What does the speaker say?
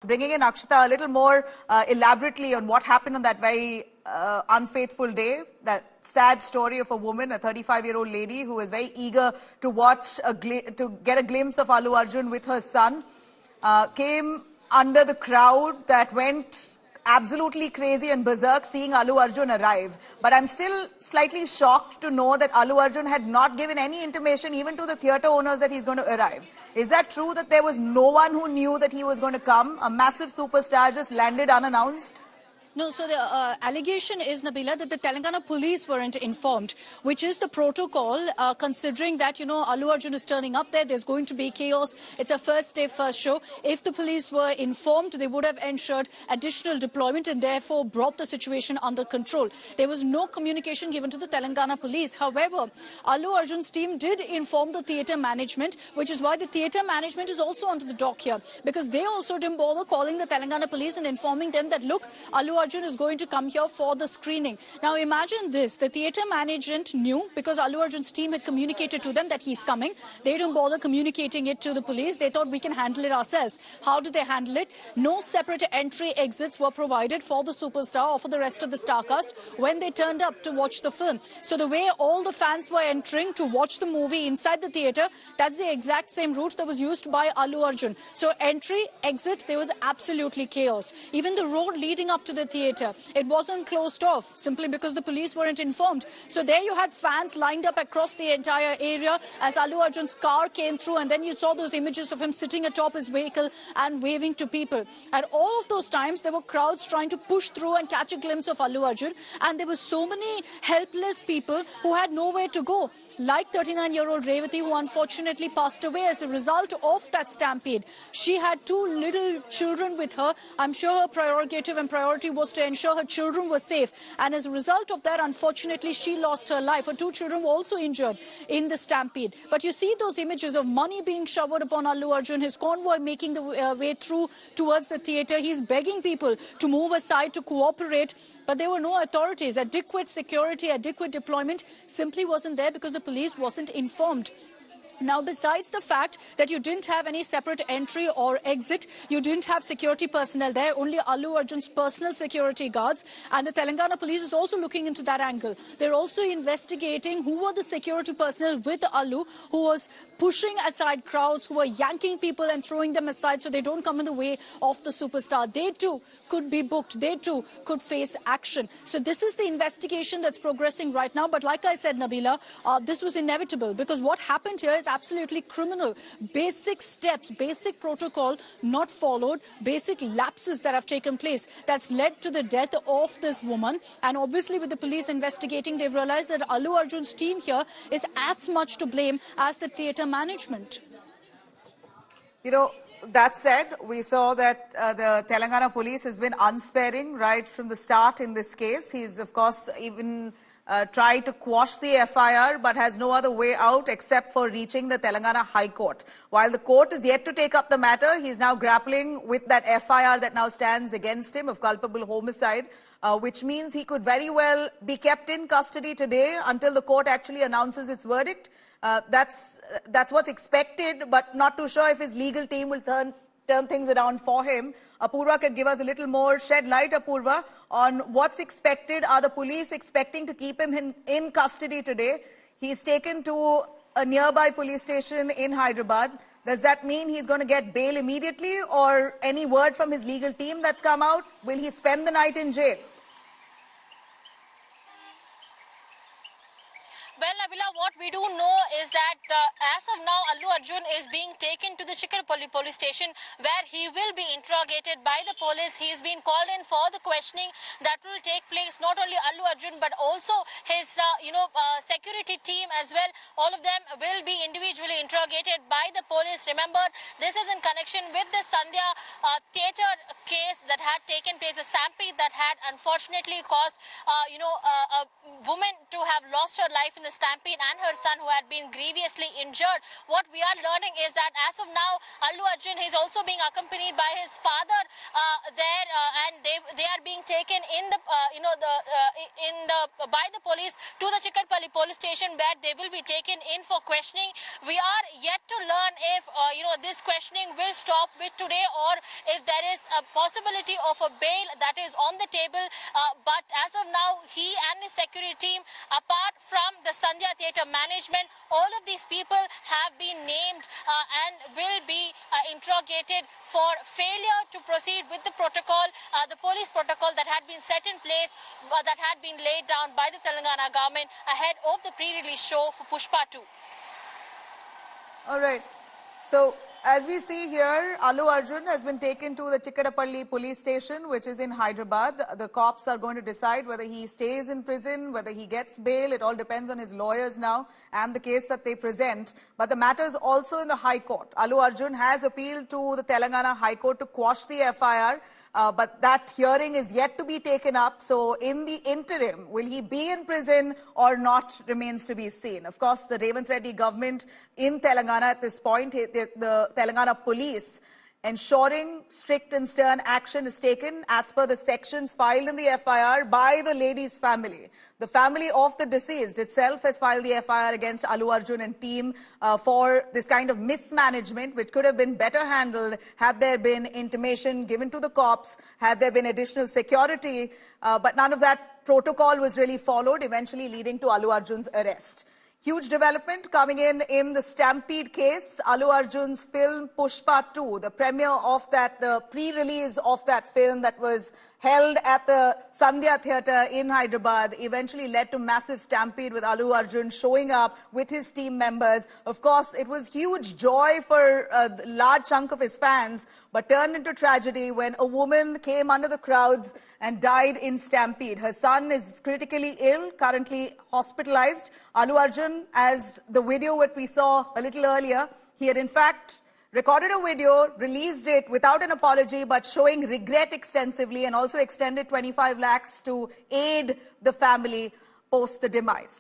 Bringing in Akshita a little more elaborately on what happened on that very unfaithful day, that sad story of a woman, a 35-year-old lady who was very eager to watch, to get a glimpse of Allu Arjun with her son, came under the crowd that went absolutely crazy and berserk seeing Allu Arjun arrive. But I'm still slightly shocked to know that Allu Arjun had not given any intimation even to the theatre owners that he's going to arrive. Is that true that there was no one who knew that he was going to come? A massive superstar just landed unannounced? No, so the allegation is, Nabila, that the Telangana police weren't informed, which is the protocol, considering that, Allu Arjun is turning up there, there's going to be chaos, it's a first day, first show. If the police were informed, they would have ensured additional deployment and therefore brought the situation under control. There was no communication given to the Telangana police. However, Allu Arjun's team did inform the theatre management, which is why the theatre management is also onto the dock here, because they also didn't bother calling the Telangana police and informing them that, look, Allu Arjun is going to come here for the screening. Now imagine this, the theatre management knew because Allu Arjun's team had communicated to them that he's coming. They didn't bother communicating it to the police. They thought we can handle it ourselves. How did they handle it? No separate entry exits were provided for the superstar or for the rest of the star cast when they turned up to watch the film. So the way all the fans were entering to watch the movie inside the theatre, that's the exact same route that was used by Allu Arjun. So entry, exit, there was absolutely chaos. Even the road leading up to the theatre, it wasn't closed off simply because the police weren't informed. So there you had fans lined up across the entire area as Allu Arjun's car came through, and then you saw those images of him sitting atop his vehicle and waving to people. At all of those times, there were crowds trying to push through and catch a glimpse of Allu Arjun, and there were so many helpless people who had nowhere to go, like 39-year-old Revati, who unfortunately passed away as a result of that stampede. She had two little children with her. I'm sure her prerogative and priority was to ensure her children were safe. And as a result of that, unfortunately, she lost her life. Her two children were also injured in the stampede. But you see those images of money being showered upon Allu Arjun, his convoy making the way through towards the theatre. He's begging people to move aside, to cooperate. But there were no authorities. Adequate security, adequate deployment simply wasn't there because the police wasn't informed. Now, besides the fact that you didn't have any separate entry or exit, you didn't have security personnel there, only Allu Arjun's personal security guards, and the Telangana police is also looking into that angle. They're also investigating who were the security personnel with Allu, who was pushing aside crowds, who were yanking people and throwing them aside so they don't come in the way of the superstar. They too could be booked. They too could face action. So this is the investigation that's progressing right now. But like I said, Nabila, this was inevitable because what happened here is absolutely criminal. Basic steps, basic protocol not followed, basic lapses that have taken place that's led to the death of this woman. And obviously with the police investigating, they've realized that Allu Arjun's team here is as much to blame as the theatre management. That said, we saw that the Telangana police has been unsparing right from the start in this case. He's, of course, even tried to quash the FIR, but has no other way out except for reaching the Telangana High Court. While the court is yet to take up the matter, he's now grappling with that FIR that now stands against him of culpable homicide, which means he could very well be kept in custody today until the court actually announces its verdict. That's what's expected, but not too sure if his legal team will turn things around for him. Apurva could give us a little more, shed light, Apurva, on what's expected. Are the police expecting to keep him in custody today? He's taken to a nearby police station in Hyderabad. Does that mean he's going to get bail immediately, or any word from his legal team that's come out? Will he spend the night in jail? Well, Nabila, what we do know is that as of now, Allu Arjun is being taken to the Chikkarpalli police station where he will be interrogated by the police. He is being called in for the questioning that will take place. Not only Allu Arjun, but also his, security team as well. All of them will be individually interrogated by the police. Remember, this is in connection with the Sandhya theatre case that had taken place, a stampede that had unfortunately caused, a woman to have lost her life in the stampede and her son who had been grievously injured. What we are learning is that as of now, Allu Arjun is also being accompanied by his father and they are being taken in the by the police to the Chikkarpalli police station. station where they will be taken in for questioning. We are yet to learn if this questioning will stop with today or if there is a possibility of a bail that is on the table. But as of now, he and his security team, apart from the Sandhya Theatre management, all of these people have been named and will be interrogated for failure to proceed with the protocol, the police protocol that had been set in place, that had been laid down by the Telangana government ahead of the pre-release show for Pushpa 2. All right. So, as we see here, Allu Arjun has been taken to the Chikadapalli police station, which is in Hyderabad. The cops are going to decide whether he stays in prison, whether he gets bail. It all depends on his lawyers now and the case that they present. But the matter is also in the High Court. Allu Arjun has appealed to the Telangana High Court to quash the FIR. But that hearing is yet to be taken up. So in the interim, will he be in prison or not remains to be seen. Of course, the Revanth Reddy government in Telangana at this point, the Telangana police, ensuring strict and stern action is taken as per the sections filed in the FIR by the lady's family. The family of the deceased itself has filed the FIR against Allu Arjun and team for this kind of mismanagement, which could have been better handled had there been intimation given to the cops, had there been additional security, but none of that protocol was really followed, eventually leading to Allu Arjun's arrest. Huge development coming in the Stampede case. Allu Arjun's film Pushpa 2, the premiere of that, the pre-release of that film that was held at the Sandhya Theatre in Hyderabad, eventually led to massive stampede with Allu Arjun showing up with his team members. Of course, it was huge joy for a large chunk of his fans, but turned into tragedy when a woman came under the crowds and died in stampede. Her son is critically ill, currently hospitalized. Allu Arjun, as the video that we saw a little earlier, he had in fact recorded a video, released it without an apology, but showing regret extensively, and also extended 25 lakhs to aid the family post the demise.